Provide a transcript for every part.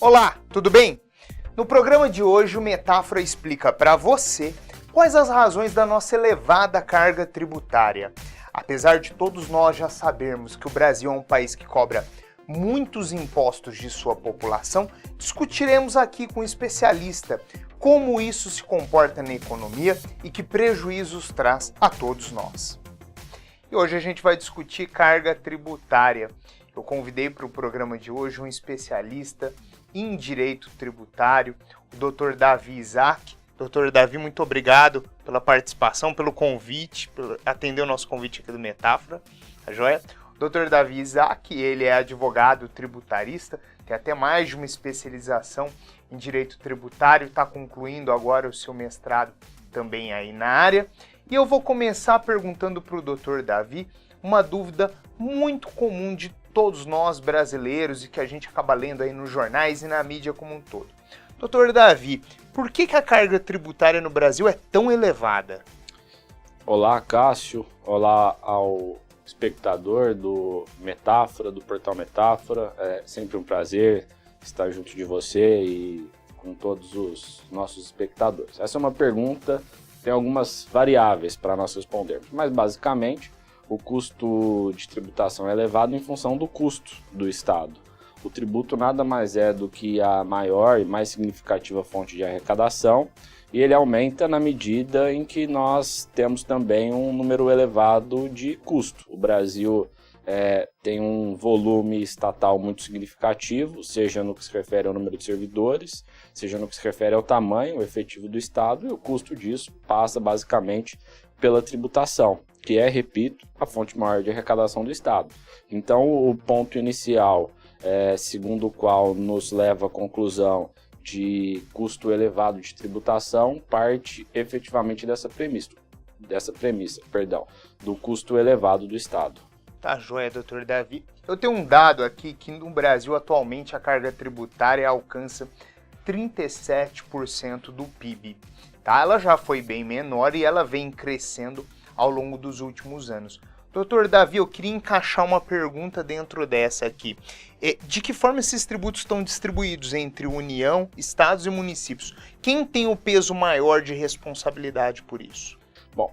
Olá, tudo bem? No programa de hoje, o Metáfora explica para você quais as razões da nossa elevada carga tributária. Apesar de todos nós já sabermos que o Brasil é um país que cobra muitos impostos de sua população, discutiremos aqui com um especialista como isso se comporta na economia e que prejuízos traz a todos nós. E hoje a gente vai discutir carga tributária. Eu convidei para o programa de hoje um especialista em direito tributário, o Dr. Davi Isaac. Dr. Davi, muito obrigado pela participação, pelo convite, por atender o nosso convite aqui do Metáfora, tá joia? O Dr. Davi Isaac, ele é advogado tributarista, tem até mais de uma especialização em direito tributário, está concluindo agora o seu mestrado também aí na área. E eu vou começar perguntando para o Dr. Davi uma dúvida muito comum de todos nós brasileiros e que a gente acaba lendo aí nos jornais e na mídia como um todo. Dr. Davi, por que a carga tributária no Brasil é tão elevada? Olá, Cássio. Olá ao espectador do Metáfora, do Portal Metáfora. É sempre um prazer estar junto de você e com todos os nossos espectadores. Essa é uma pergunta, tem algumas variáveis para nós respondermos, mas basicamente o custo de tributação é elevado em função do custo do Estado. O tributo nada mais é do que a maior e mais significativa fonte de arrecadação, e ele aumenta na medida em que nós temos também um número elevado de custo. O Brasil tem um volume estatal muito significativo, seja no que se refere ao número de servidores, seja no que se refere ao tamanho efetivo do Estado, e o custo disso passa basicamente pela tributação, que é, repito, a fonte maior de arrecadação do Estado. Então, o ponto inicial, segundo o qual nos leva à conclusão de custo elevado de tributação, parte efetivamente dessa premissa, do custo elevado do Estado. Tá joia, Dr. Davi. Eu tenho um dado aqui que no Brasil atualmente a carga tributária alcança 37% do PIB. Tá? Ela já foi bem menor e ela vem crescendo ao longo dos últimos anos. Dr. Davi, eu queria encaixar uma pergunta dentro dessa aqui. De que forma esses tributos estão distribuídos entre União, Estados e municípios? Quem tem o peso maior de responsabilidade por isso? Bom,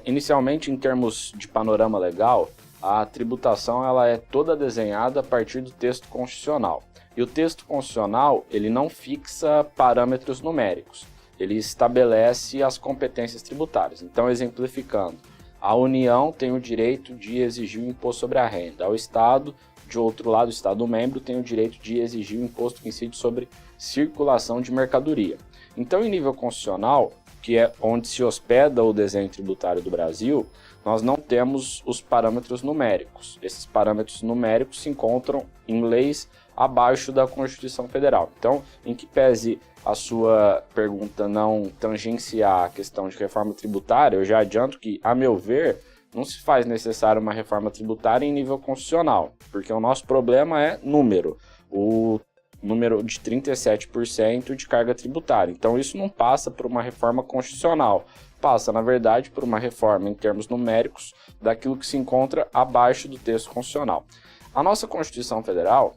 inicialmente em termos de panorama legal, a tributação ela é toda desenhada a partir do texto constitucional. E o texto constitucional ele não fixa parâmetros numéricos, ele estabelece as competências tributárias. Então, exemplificando, a União tem o direito de exigir o imposto sobre a renda. O Estado, de outro lado, o Estado-membro tem o direito de exigir o imposto que incide sobre circulação de mercadoria. Então, em nível constitucional, que é onde se hospeda o desenho tributário do Brasil, nós não temos os parâmetros numéricos. Esses parâmetros numéricos se encontram em leis abaixo da Constituição Federal. Então, em que pese a sua pergunta não tangenciar a questão de reforma tributária, eu já adianto que, a meu ver, não se faz necessária uma reforma tributária em nível constitucional, porque o nosso problema é número, o número de 37% de carga tributária. Então isso não passa por uma reforma constitucional, passa, na verdade, por uma reforma em termos numéricos daquilo que se encontra abaixo do texto constitucional. A nossa Constituição Federal,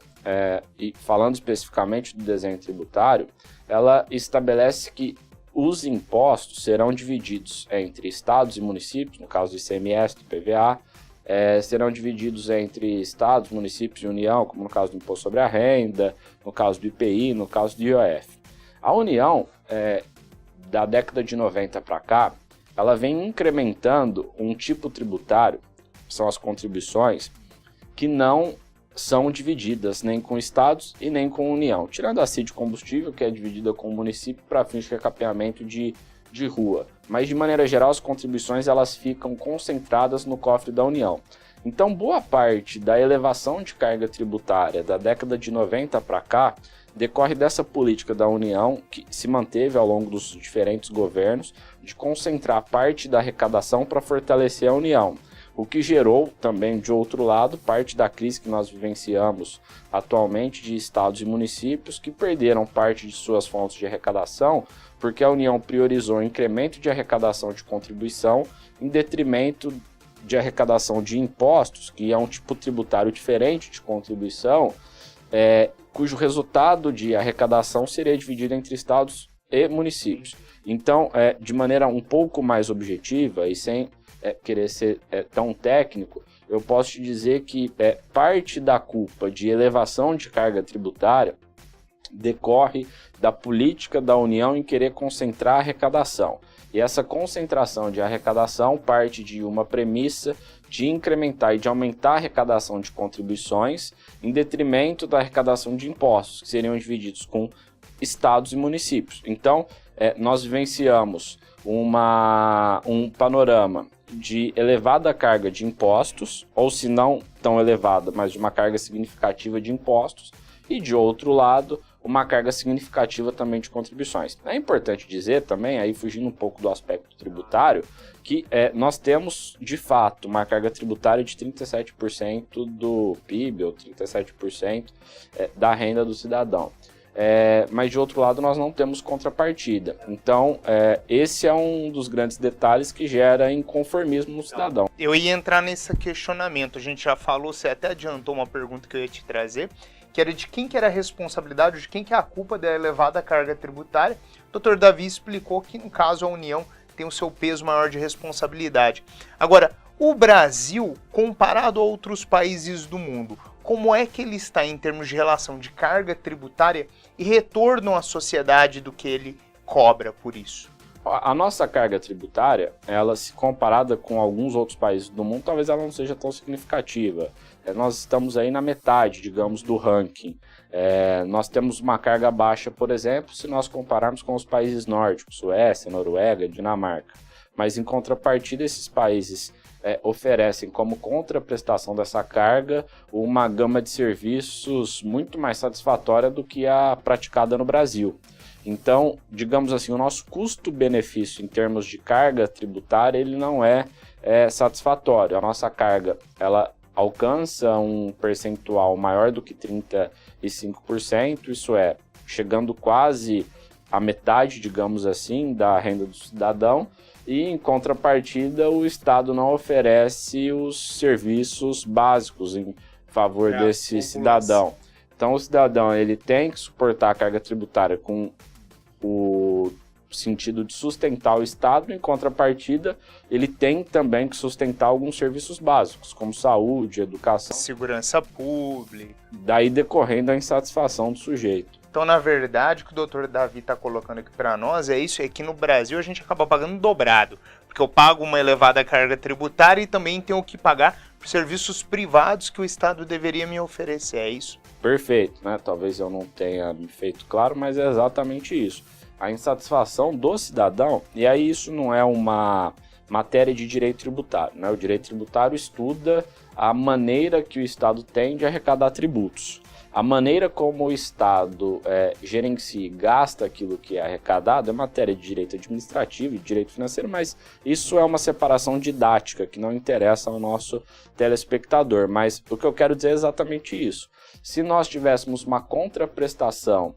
e falando especificamente do desenho tributário, ela estabelece que os impostos serão divididos entre estados e municípios, no caso do ICMS, do PVA, serão divididos entre estados, municípios e União, como no caso do Imposto sobre a Renda, no caso do IPI, no caso do IOF. A União, da década de 90 para cá, ela vem incrementando um tipo tributário, que são as contribuições, que não são divididas nem com estados e nem com União, tirando a CID de combustível, que é dividida com o município para fins de recapeamento de rua. Mas, de maneira geral, as contribuições elas ficam concentradas no cofre da União. Então, boa parte da elevação de carga tributária da década de 90 para cá decorre dessa política da União, que se manteve ao longo dos diferentes governos, de concentrar parte da arrecadação para fortalecer a União. O que gerou também, de outro lado, parte da crise que nós vivenciamos atualmente de estados e municípios que perderam parte de suas fontes de arrecadação porque a União priorizou o incremento de arrecadação de contribuição em detrimento de arrecadação de impostos, que é um tipo tributário diferente de contribuição, cujo resultado de arrecadação seria dividido entre estados e municípios. Então, de maneira um pouco mais objetiva e sem querer ser tão técnico, eu posso te dizer que parte da culpa de elevação de carga tributária decorre da política da União em querer concentrar a arrecadação. E essa concentração de arrecadação parte de uma premissa de incrementar e de aumentar a arrecadação de contribuições em detrimento da arrecadação de impostos, que seriam divididos com estados e municípios. Então, nós vivenciamos um panorama de elevada carga de impostos, ou se não tão elevada, mas de uma carga significativa de impostos, e de outro lado, uma carga significativa também de contribuições. É importante dizer também, aí fugindo um pouco do aspecto tributário, que nós temos, de fato, uma carga tributária de 37% do PIB, ou 37% da renda do cidadão. Mas, de outro lado, nós não temos contrapartida. Então, esse é um dos grandes detalhes que gera inconformismo no cidadão. Eu ia entrar nesse questionamento. A gente já falou, você até adiantou uma pergunta que eu ia te trazer, que era de quem que era a responsabilidade, de quem que é a culpa da elevada carga tributária. O Dr. Davi explicou que, no caso, a União tem o seu peso maior de responsabilidade. Agora, o Brasil, comparado a outros países do mundo, como é que ele está em termos de relação de carga tributária e retorno à sociedade do que ele cobra por isso? A nossa carga tributária, ela, se comparada com alguns outros países do mundo, talvez ela não seja tão significativa. Nós estamos aí na metade, digamos, do ranking. Nós temos uma carga baixa, por exemplo, se nós compararmos com os países nórdicos, Suécia, Noruega, Dinamarca. Mas, em contrapartida, esses países oferecem como contraprestação dessa carga uma gama de serviços muito mais satisfatória do que a praticada no Brasil. Então, digamos assim, o nosso custo-benefício em termos de carga tributária, ele não é satisfatório. A nossa carga, ela alcança um percentual maior do que 35%, isso é, chegando quase à metade, digamos assim, da renda do cidadão, e em contrapartida o Estado não oferece os serviços básicos em favor desse cidadão. Então o cidadão ele tem que suportar a carga tributária com o sentido de sustentar o Estado, em contrapartida ele tem também que sustentar alguns serviços básicos, como saúde, educação, segurança pública. Daí decorrendo a insatisfação do sujeito. Então, na verdade, o que o Dr. Davi está colocando aqui para nós é isso, é que no Brasil a gente acaba pagando dobrado, porque eu pago uma elevada carga tributária e também tenho que pagar por serviços privados que o Estado deveria me oferecer, é isso? Perfeito, né? Talvez eu não tenha me feito claro, mas é exatamente isso. A insatisfação do cidadão, e aí isso não é uma matéria de direito tributário, né? O direito tributário estuda a maneira que o Estado tem de arrecadar tributos. A maneira como o Estado gerencia e gasta aquilo que é arrecadado é matéria de direito administrativo e de direito financeiro, mas isso é uma separação didática que não interessa ao nosso telespectador. Mas o que eu quero dizer é exatamente isso. Se nós tivéssemos uma contraprestação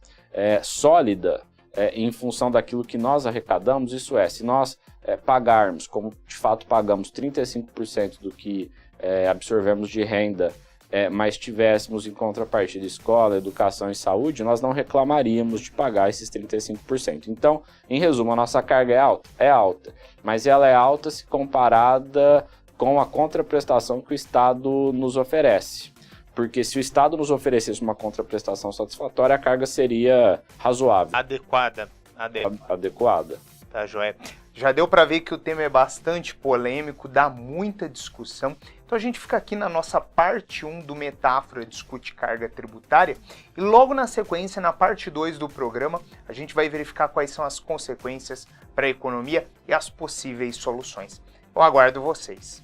sólida em função daquilo que nós arrecadamos, isso é, se nós pagarmos, como de fato pagamos 35% do que absorvemos de renda, mas tivéssemos em contrapartida escola, educação e saúde, nós não reclamaríamos de pagar esses 35%. Então, em resumo, a nossa carga é alta? É alta, mas ela é alta se comparada com a contraprestação que o Estado nos oferece. Porque se o Estado nos oferecesse uma contraprestação satisfatória, a carga seria razoável. Adequada. Tá, joia. Já deu para ver que o tema é bastante polêmico, dá muita discussão. Então a gente fica aqui na nossa parte 1 do Metáfora Discute Carga Tributária e logo na sequência, na parte 2 do programa, a gente vai verificar quais são as consequências para a economia e as possíveis soluções. Eu aguardo vocês.